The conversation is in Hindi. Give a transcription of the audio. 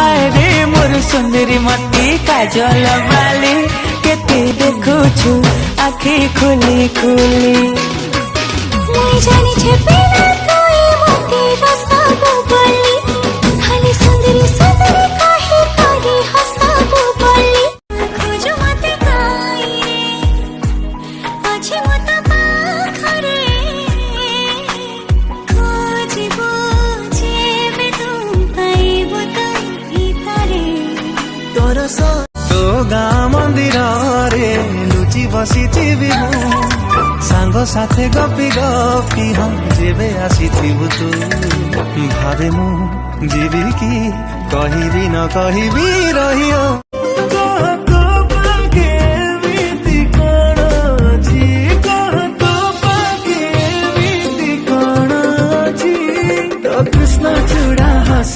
हाय रे मोर सुंदरी मती काजल बाली केते देखुछु आखि खुली खुली मुई जानी छे कोई मोती रसाबो बोली खाली सुंदरी सुंदरी काहे करी हसाबो बोली खोजो मते काई आछे मत पाखरे खोजिबो जेबे तुम पाइबो तो भीतरे तोर तो गाँ मंदिर रे लुचि बसी सांग साथे गपी गपी हम जेबे आसीथिबु तू भावे मु जीवी की कहिबी न कहिबी रहियो कृष्ण चूड़ा हस